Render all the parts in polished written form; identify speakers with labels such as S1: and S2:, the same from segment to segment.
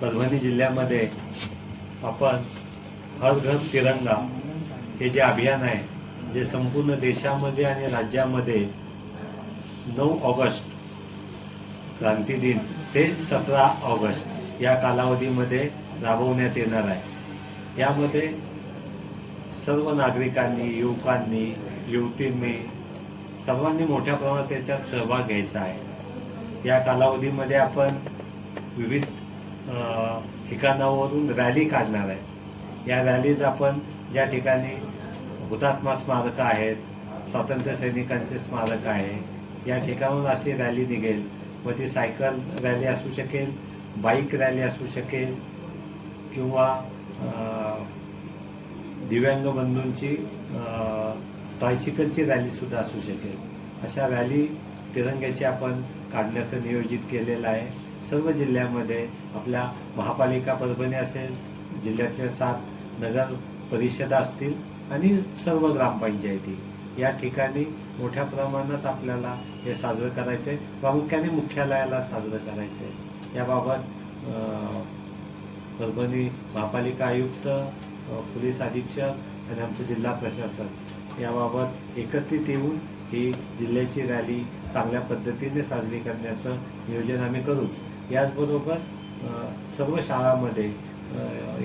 S1: परभणी जिल्ह्यामध्ये आपण हर घर तिरंगा हे जे अभियान आहे, जे संपूर्ण देशामध्ये आणि राज्यामध्ये 9 ऑगस्ट क्रांती दिन ते 17 ऑगस्ट या कालावधीमध्ये राबवण्यात येणार आहे। यामध्ये सर्व नागरिकांनी, युवकांनी, युवतींनी सर्वांनी मोठ्या प्रमाणात त्याच्यात सहभाग घ्यायचा आहे। या कालावधीमध्ये आपण विविध ठिकाणावरून रॅली काढणार आहे। या रॅलीज आपण ज्या ठिकाणी हुतात्मा स्मारक आहेत, स्वातंत्र्य सैनिकांचे स्मारक आहे, या ठिकाणाहून अशी रॅली निघेल। व ती सायकल रॅली असू शकेल, बाईक रॅली असू शकेल किंवा दिव्यांग बंधूंची ट्रायसिकलची रॅलीसुद्धा असू शकेल। अशा रॅली तिरंग्याची आपण काढण्याचं नियोजित केलेलं आहे। सर्व जिल्ह्यामध्ये आपल्या महापालिका परभणी असेल, जिल्ह्यातल्या 7 नगर परिषदा असतील आणि सर्व ग्रामपंचायती या ठिकाणी मोठ्या प्रमाणात आपल्याला हे साजरं करायचं आहे। प्रामुख्याने मुख्यालयाला साजरं करायचं आहे। याबाबत परभणी महापालिका आयुक्त, पोलीस अधीक्षक आणि आमचं जिल्हा प्रशासन याबाबत एकत्रित येऊन ही जिल्ह्याची रॅली चांगल्या पद्धतीने साजरी करण्याचं नियोजन आम्ही करूच। याचबरोबर सर्व शाळांमध्ये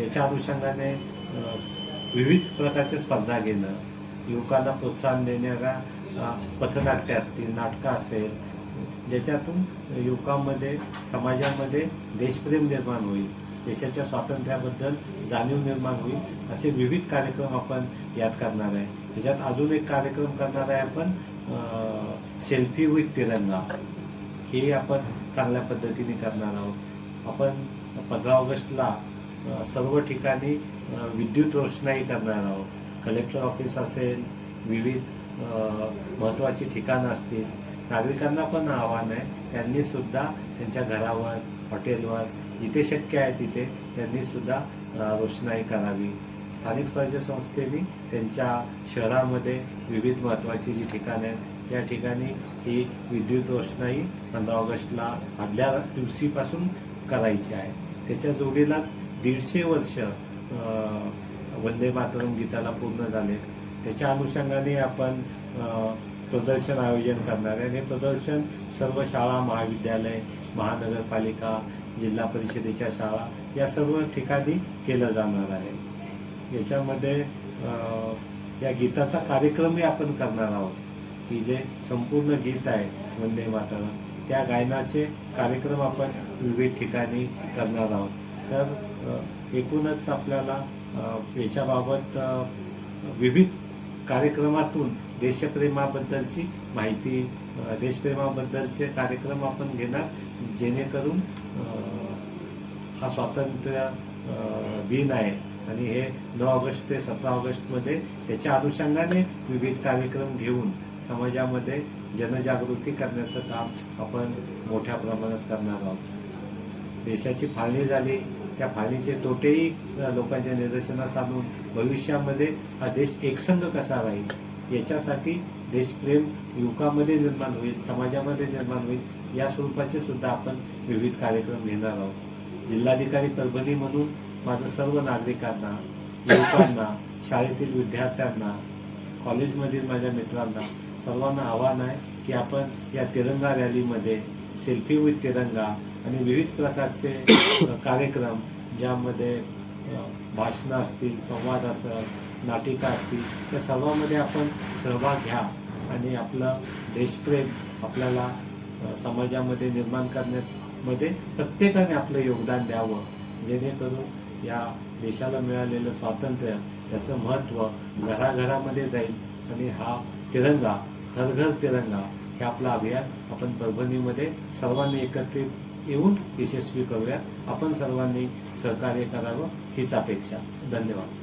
S1: याच्या अनुषंगाने विविध प्रकारच्या स्पर्धा घेणं, युवकांना प्रोत्साहन देणाऱ्या पथनाट्य असतील, नाटकं असेल, ज्याच्यातून युवकांमध्ये, समाजामध्ये देशप्रेम निर्माण होईल, देशाच्या स्वातंत्र्याबद्दल जाणीव निर्माण होईल, असे विविध कार्यक्रम आपण यात करणार आहे। त्याच्यात अजून एक कार्यक्रम करणार आहे आपण, सेल्फी विथ तिरंगा, हे आपण चांगल्या पद्धतीने करणार आहोत। आपण 15 ऑगस्टला सर्व ठिकाणी विद्युत रोषणाई करणार आहोत। कलेक्टर ऑफिस असेल, विविध महत्त्वाची ठिकाणं असतील, नागरिकांना पण आव्हान आहे, त्यांनी सुद्धा त्यांच्या घरावर, हॉटेलवर, जिथे शक्य आहे तिथे त्यांनी सुद्धा रोषणाई करावी। स्थानिक स्वराज्य संस्थेने त्यांच्या शहरामध्ये विविध महत्त्वाची जी ठिकाणं आहेत या ठिकाणी ही विद्युत रोषणाई 15 ऑगस्टला आदल्या दिवशीपासून करायची आहे। त्याच्या जोडीलाच 150 वर्ष वंदे मातरम गीताला पूर्ण झाले। त्याच्या अनुषंगाने आपण प्रदर्शन आयोजन करणार आहे। हे प्रदर्शन सर्व शाळा, महाविद्यालय, महानगरपालिका, जिल्हा परिषदेच्या शाळा या सर्व ठिकाणी केलं जाणार आहे। याच्यामध्ये या गीताचा कार्यक्रमही आपण करणार आहोत, की जे संपूर्ण गीत आहे वंदे मातरम, त्या गायनाचे कार्यक्रम आपण विविध ठिकाणी करणार आहोत। तर एकूणच आपल्याला याच्याबाबत विविध कार्यक्रमातून देशप्रेमाबद्दलची माहिती, देशप्रेमाबद्दलचे कार्यक्रम आपण घेणार, जेणेकरून हा स्वातंत्र्य दिन आहे आणि हे 9 ऑगस्ट ते 17 ऑगस्टमध्ये त्याच्या अनुषंगाने विविध कार्यक्रम घेऊन समाजामध्ये जनजागृती करण्याचं काम आपण मोठ्या प्रमाणात करणार आहोत। देशाची फाळणी झाली, त्या फाळणीचे तोटेही लोकांच्या निदर्शनास आणून भविष्यामध्ये हा देश एकसंघ कसा राहील याच्यासाठी देशप्रेम युवकांमध्ये निर्माण होईल, समाजामध्ये निर्माण होईल, या स्वरूपाचे सुद्धा आपण विविध कार्यक्रम घेणार आहोत। जिल्हाधिकारी परभणी म्हणून माझं सर्व नागरिकांना, युवकांना, शाळेतील विद्यार्थ्यांना, कॉलेजमधील माझ्या मित्रांना सर्वांना आव्हान आहे की आपण या तिरंगा रॅलीमध्ये सेल्फी विथ तिरंगा आणि विविध प्रकारचे कार्यक्रम, ज्यामध्ये भाषणं असतील, संवाद असेल, नाटिका असतील, त्या सर्वांमध्ये आपण सहभाग घ्या आणि आपलं देशप्रेम आपल्याला समाजामध्ये निर्माण करण्यामध्ये प्रत्येकाने आपलं योगदान द्यावं, जेणेकरून या देशाला मिळालेलं स्वातंत्र्य, त्याचं महत्त्व घराघरामध्ये जाईल आणि हा तिरंगा, हर घर तिरंगा हे आपलं अभियान आपण परभणीमध्ये सर्वांनी एकत्रित येऊन यशस्वी करूयात। आपण सर्वांनी सहकार्य करावं हीच अपेक्षा। धन्यवाद।